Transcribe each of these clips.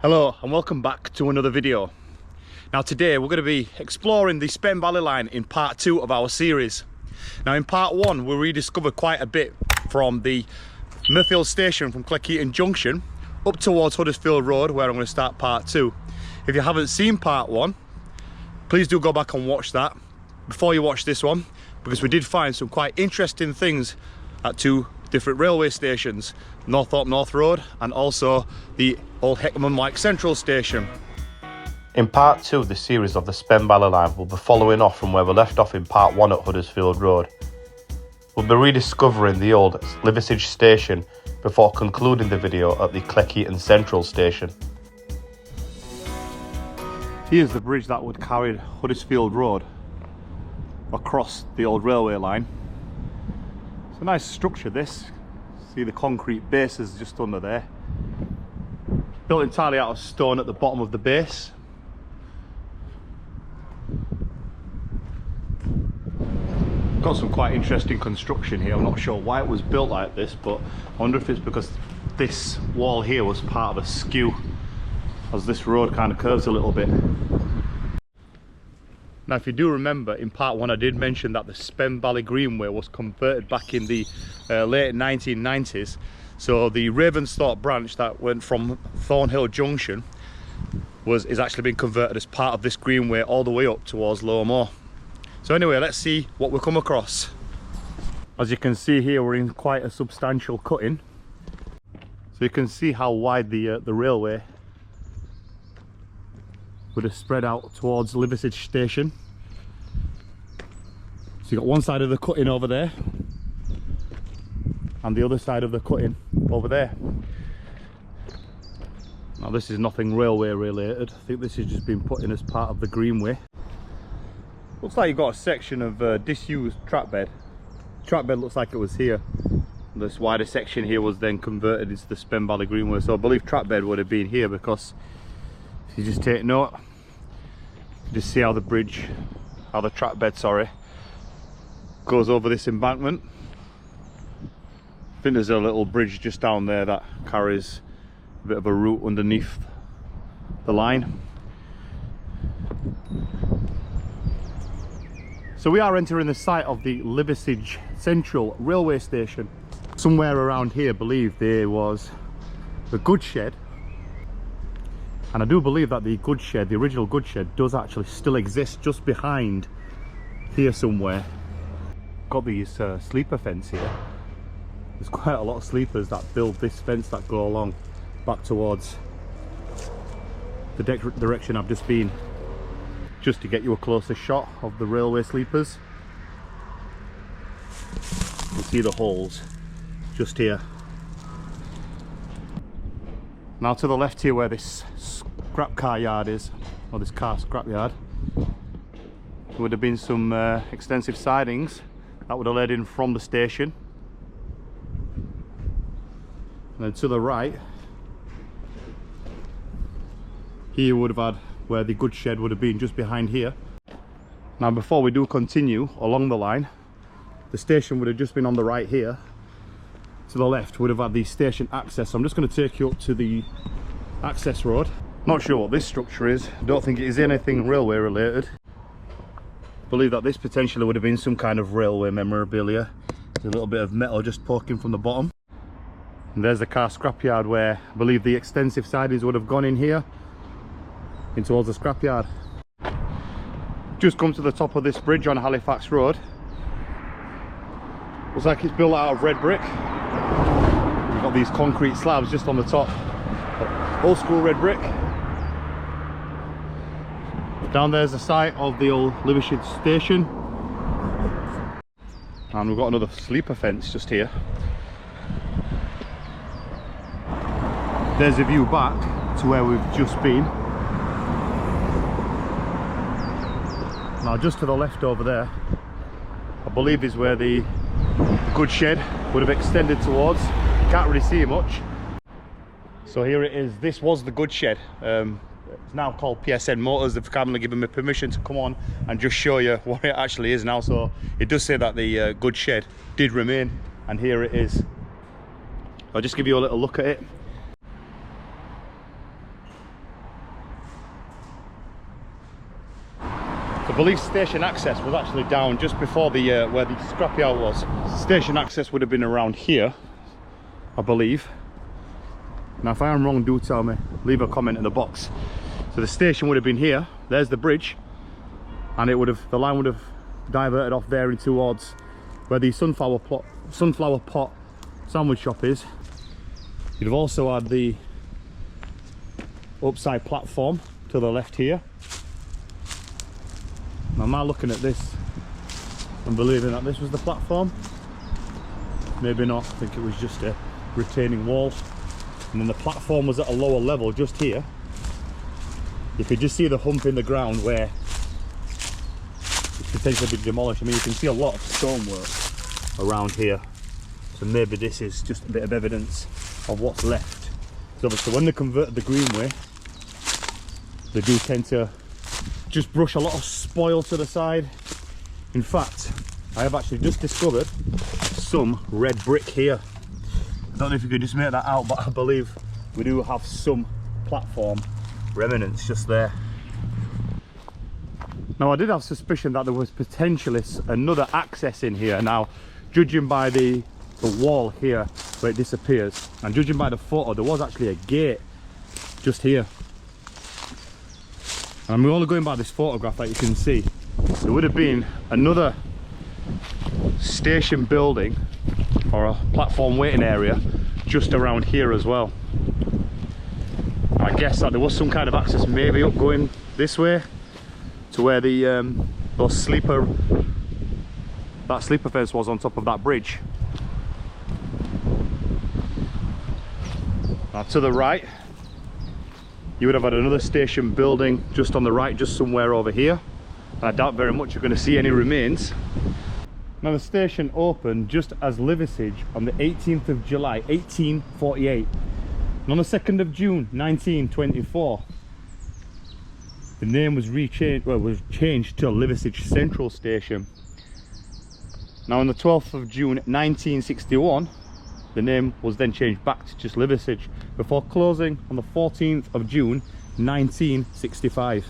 Hello and welcome back to another video. Now today we're going to be exploring the Spen Valley line in part 2 of our series. Now in part 1 we rediscovered quite a bit from the Mirfield station from Cleckheaton Junction up towards Huddersfield Road, where I'm going to start part 2. If you haven't seen part 1, please do go back and watch that before you watch this one, because we did find some quite interesting things at two different railway stations, Northorpe North Road and also the old Heckmondwike Central Station. In part 2 of the series of the Spen Valley line, we'll be following off from where we left off in part 1 at Huddersfield Road. We'll be rediscovering the old Liversedge station before concluding the video at the Cleckheaton Central Station. Here's the bridge that would carry Huddersfield Road across the old railway line. It's a nice structure, this. See the concrete bases just under there. Built entirely out of stone at the bottom of the base. Got some quite interesting construction here. I'm not sure why it was built like this, but I wonder if it's because this wall here was part of a skew, as this road kind of curves a little bit. Now if you do remember, in part 1 I did mention that the Spen Valley Greenway was converted back in the late 1990s. So the Ravensthorpe branch that went from Thornhill Junction is actually being converted as part of this greenway all the way up towards Lower Moor. So anyway, let's see what we come across. As you can see here, we're in quite a substantial cutting. So you can see how wide the railway would have spread out towards Liversedge station. So you've got one side of the cutting over there and the other side of the cutting over there. Now this is nothing railway related. I think this has just been put in as part of the greenway. Looks like you've got a section of disused track bed. Track bed looks like it was here. This wider section here was then converted into the Spen Valley Greenway. So I believe track bed would have been here, because if you just take note, just see how the track bed, goes over this embankment. I think there's a little bridge just down there that carries a bit of a route underneath the line. So we are entering the site of the Liversedge Central Railway Station. Somewhere around here, I believe there was the goods shed. And I do believe that the goods shed, the original goods shed, does actually still exist just behind here somewhere. Got these sleeper fence here. There's quite a lot of sleepers that build this fence that go along back towards the direction I've just been, just to get you a closer shot of the railway sleepers. You can see the holes just here. Now to the left here, where this scrap car yard is, or this car scrap yard, there would have been some extensive sidings that would have led in from the station. And then to the right here would have had where the goods shed would have been, just behind here. Now before we do continue along the line, the station would have just been on the right here. To the left would have had the station access. So I'm just going to take you up to the access road. Not sure what this structure is. I don't think it is anything railway related. I believe that this potentially would have been some kind of railway memorabilia. There's a little bit of metal just poking from the bottom. And there's the car scrapyard, where I believe the extensive sidings would have gone in here, in towards the scrapyard. Just come to the top of this bridge on Halifax Road. Looks like it's built out of red brick. We've got these concrete slabs just on the top. Old school red brick. Down there's the site of the old Liversedge station. And we've got another sleeper fence just here. There's a view back to where we've just been. Now just to the left over there, I believe is where the goods shed would have extended towards. Can't really see much. So here it is. This was the goods shed. It's now called PSN Motors. They've kindly given me permission to come on and just show you what it actually is now. So it does say that the goods shed did remain, and here it is. I'll just give you a little look at it. I believe station access was actually down just before the where the scrapyard was. Station access would have been around here, I believe. Now if I am wrong, do tell me, leave a comment in the box. So the station would have been here, there's the bridge, and it would have, the line would have diverted off there in towards where the sunflower pot sandwich shop is. You'd have also had the upside platform to the left here. Now am I looking at this and believing that this was the platform? Maybe not. I think it was just a retaining wall, and then the platform was at a lower level just here. You could just see the hump in the ground where it could potentially be demolished. I mean, you can see a lot of stonework around here, so maybe this is just a bit of evidence of what's left. So obviously when they converted the greenway, they do tend to just brush a lot of spoil to the side. In fact, I have actually just discovered some red brick here. I don't know if you could just make that out, but I believe we do have some platform remnants just there. Now I did have suspicion that there was potentially another access in here. Now judging by the wall here where it disappears, and judging by the photo, there was actually a gate just here. And we're only going by this photograph that you can see. There would have been another station building or a platform waiting area just around here as well. I guess that there was some kind of access maybe up going this way to where the that sleeper fence was on top of that bridge. Now to the right you would have had another station building just on the right, just somewhere over here, and I doubt very much you're going to see any remains. Now the station opened just as Liversedge on the 18th of July 1848, and on the 2nd of June 1924 the name was changed to Liversedge Central Station. Now on the 12th of June 1961 the name was then changed back to just Liversedge, before closing on the 14th of June 1965.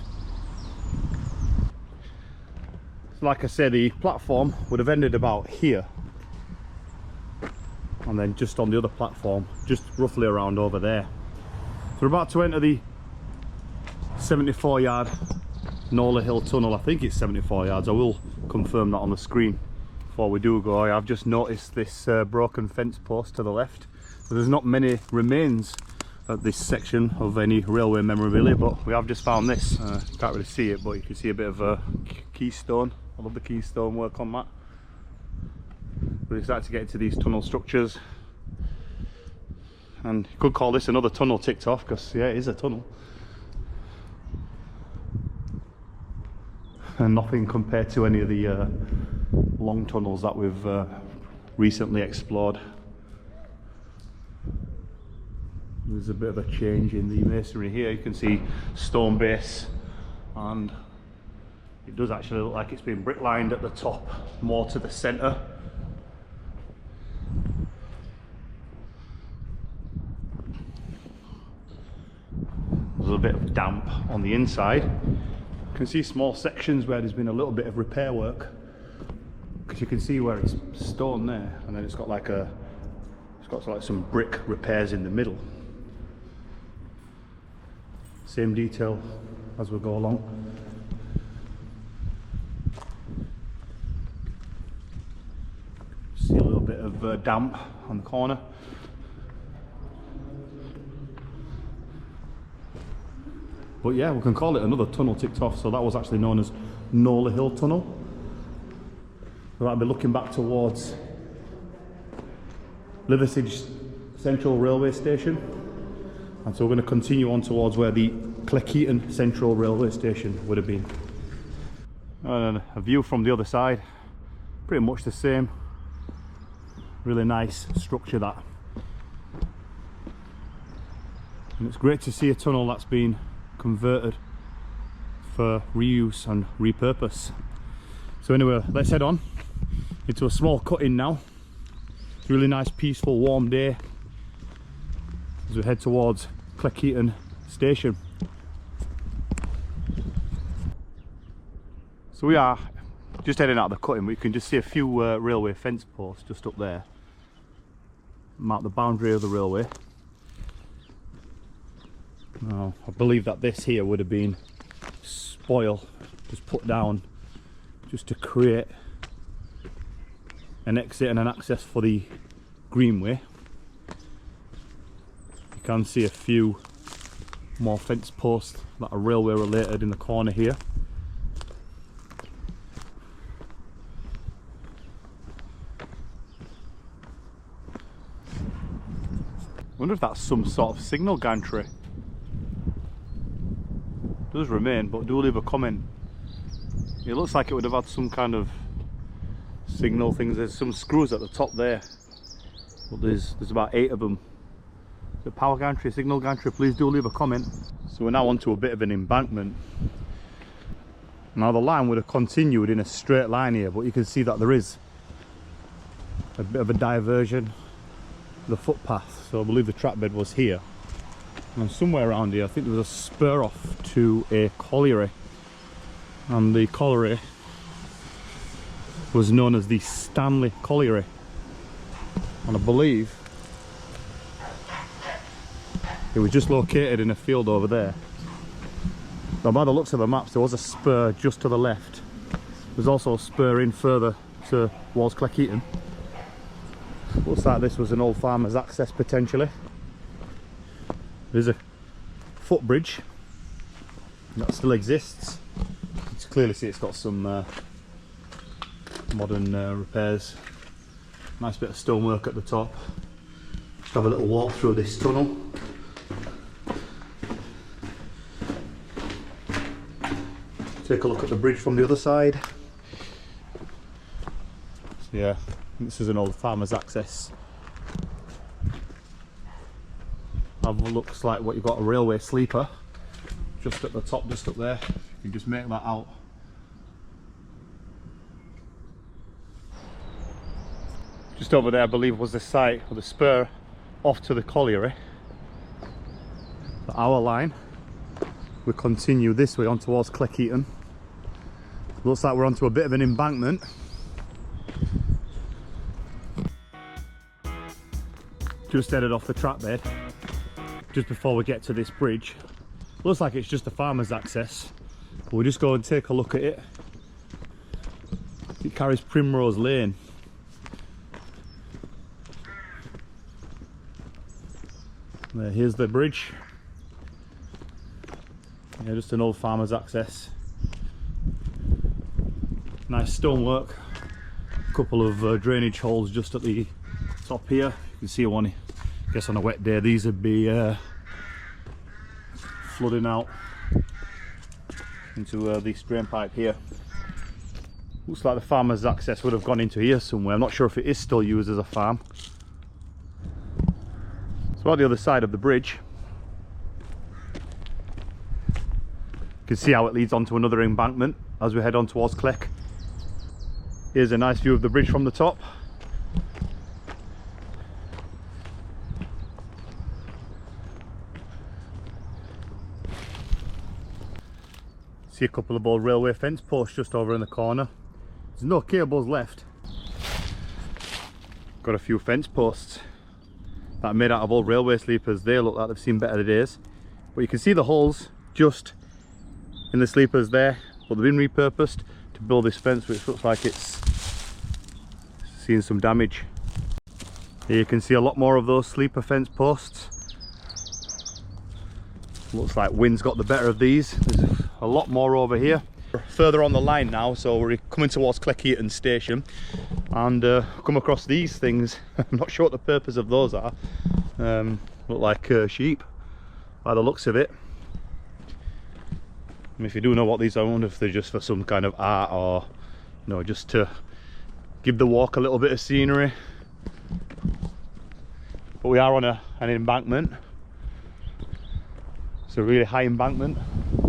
So like I said, the platform would have ended about here, and then just on the other platform just roughly around over there. So we're about to enter the 74-yard Nola Hill tunnel. I think it's 74 yards. I will confirm that on the screen before we do go. I've just noticed this broken fence post to the left, so there's not many remains at this section of any railway memorabilia, but we have just found this. You can't really see it, but you can see a bit of a keystone. I love the keystone work on that. We're starting to get into these tunnel structures, and you could call this another tunnel ticked off, because yeah, it is a tunnel. And nothing compared to any of the long tunnels that we've recently explored. There's a bit of a change in the masonry here. You can see stone base, and it does actually look like it's been brick lined at the top, more to the centre. There's a bit of damp on the inside. You can see small sections where there's been a little bit of repair work, because you can see where it's stone there, and then it's got like some brick repairs in the middle. Same detail as we go along. See a little bit of damp on the corner. But yeah, we can call it another tunnel ticked off. So that was actually known as Nola Hill Tunnel. So that'll be looking back towards Liversedge Central Railway Station. And so we're going to continue on towards where the Cleckheaton Central Railway Station would have been. And a view from the other side, pretty much the same. Really nice structure that. And it's great to see a tunnel that's been converted for reuse and repurpose. So anyway, let's head on into a small cut-in now. It's a really nice, peaceful, warm day as we head towards Cleckheaton Station. So we are just heading out of the cutting, but you can just see a few railway fence posts just up there. Mark the boundary of the railway. Now, I believe that this here would have been spoil, just put down just to create an exit and an access for the greenway. You can see a few more fence posts that are railway related in the corner here. I wonder if that's some sort of signal gantry. It does remain, but do leave a comment. It looks like it would have had some kind of signal things. There's some screws at the top there, but there's about 8 of them. The power gantry, signal gantry, please do leave a comment. So we're now onto a bit of an embankment. Now the line would have continued in a straight line here, but you can see that there is a bit of a diversion, the footpath. So I believe the track bed was here. And somewhere around here, I think there was a spur off to a colliery. And the colliery was known as the Stanley Colliery. And I believe it was just located in a field over there. Now by the looks of the maps, there was a spur just to the left. There's also a spur in further towards Cleckheaton. Looks like this was an old farmer's access potentially. There's a footbridge that still exists. You can clearly see it's got some modern repairs. Nice bit of stonework at the top. Just have a little walk through this tunnel. Take a look at the bridge from the other side. So yeah, this is an old farmer's access. Looks like what you've got, a railway sleeper just at the top, just up there. You can just make that out. Just over there I believe was the site or the spur off to the colliery. But our line, we continue this way on towards Cleckheaton. Looks like we're onto a bit of an embankment. Just headed off the track bed just before we get to this bridge. Looks like it's just a farmer's access, but we'll just go and take a look at it. It carries Primrose Lane. There, here's the bridge. Yeah, just an old farmer's access. Nice stonework. A couple of drainage holes just at the top here. You can see one. I guess on a wet day these would be flooding out into this drain pipe here. Looks like the farmer's access would have gone into here somewhere. I'm not sure if it is still used as a farm. So on the other side of the bridge, you can see how it leads onto another embankment as we head on towards Cleck. Here's a nice view of the bridge from the top. See a couple of old railway fence posts just over in the corner. There's no cables left. Got a few fence posts that are made out of old railway sleepers. They look like they've seen better days. But you can see the holes just in the sleepers there, but they've been repurposed to build this fence, which looks like it's seen some damage. Here you can see a lot more of those sleeper fence posts. Looks like wind's got the better of these. There's a lot more over here. We're further on the line now, so we're coming towards Cleckheaton station and come across these things. I'm not sure what the purpose of those are. Look like sheep by the looks of it. And if you do know what these are, I wonder if they're just for some kind of art or, you know, just to give the walk a little bit of scenery. But we are on an embankment. It's a really high embankment.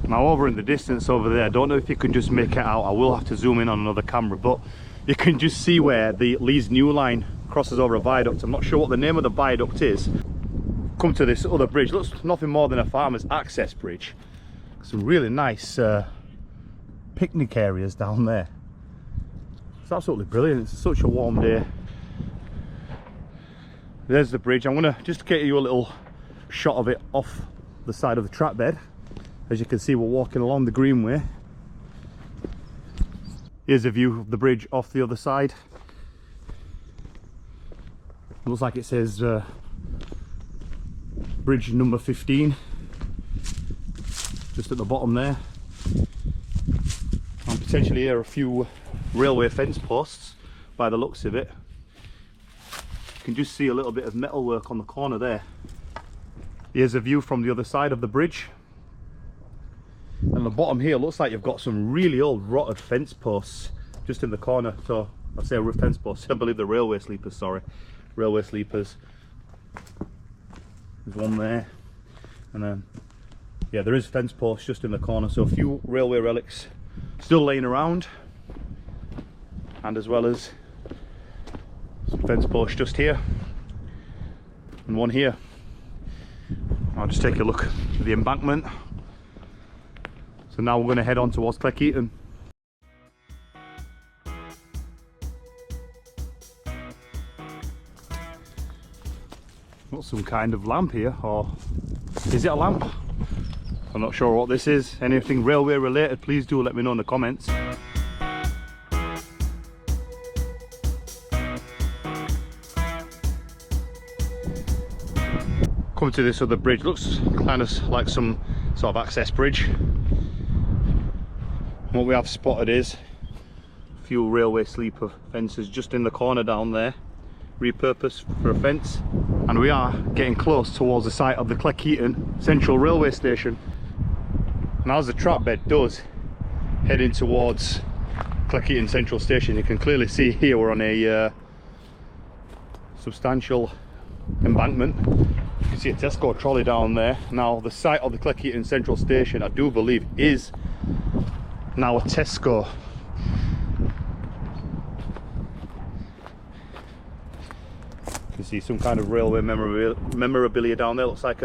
Now over in the distance over there, I don't know if you can just make it out. I will have to zoom in on another camera, but you can just see where the Leeds New Line crosses over a viaduct. I'm not sure what the name of the viaduct is. Come to this other bridge. Looks nothing more than a farmer's access bridge. Some really nice picnic areas down there. It's absolutely brilliant. It's such a warm day. There's the bridge. I'm gonna just get you a little shot of it off the side of the track bed. As you can see, we're walking along the greenway. Here's a view of the bridge off the other side. Looks like it says bridge number 15 just at the bottom there. And potentially here a few railway fence posts by the looks of it. You can just see a little bit of metalwork on the corner there. Here's a view from the other side of the bridge. And the bottom here looks like you've got some really old rotted fence posts just in the corner. So I say fence posts, I believe the railway sleepers, sorry. Railway sleepers. There's one there. And then, yeah, there is fence posts just in the corner. So a few railway relics still laying around. And as well as some fence posts just here. And one here. I'll just take a look at the embankment. So now we're going to head on towards Cleckheaton. Got some kind of lamp here, or is it a lamp? I'm not sure what this is. Anything railway related, please do let me know in the comments. Coming to this other bridge, looks kind of like some sort of access bridge. What we have spotted is a few railway sleeper fences just in the corner down there, repurposed for a fence. And we are getting close towards the site of the Cleckheaton Central Railway Station. Now as the track bed does head in towards Cleckheaton Central Station, you can clearly see here we're on a substantial embankment. You can see a Tesco trolley down there. Now the site of the Cleckheaton Central Station, I do believe, is now a Tesco. You can see some kind of railway memorabilia down there. Looks like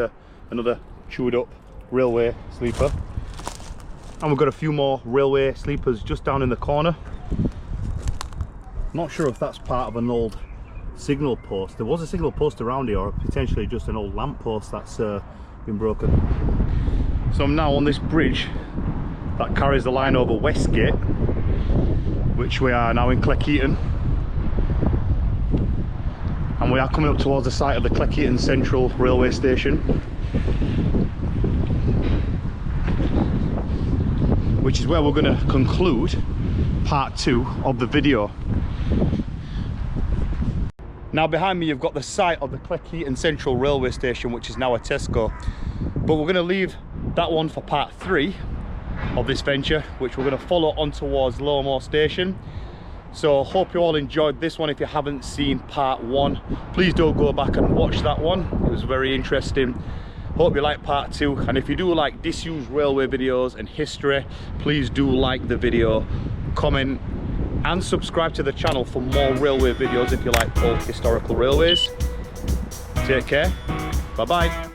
another chewed up railway sleeper. And we've got a few more railway sleepers just down in the corner. Not sure if that's part of an old signal post. There was a signal post around here, or potentially just an old lamp post that's been broken. So I'm now on this bridge that carries the line over Westgate, which we are now in Cleckheaton. And we are coming up towards the site of the Cleckheaton Central Railway Station, which is where we're going to conclude part 2 of the video. Now behind me you've got the site of the Cleckheaton Central Railway Station, which is now a Tesco, but we're going to leave that one for part 3 of this venture, which we're going to follow on towards Lowmore Station. So hope you all enjoyed this one. If you haven't seen part 1, please do go back and watch that one. It was very interesting. Hope you like part 2, and if you do like disused railway videos and history, please do like the video, comment and subscribe to the channel for more railway videos if you like old historical railways. Take care, bye bye.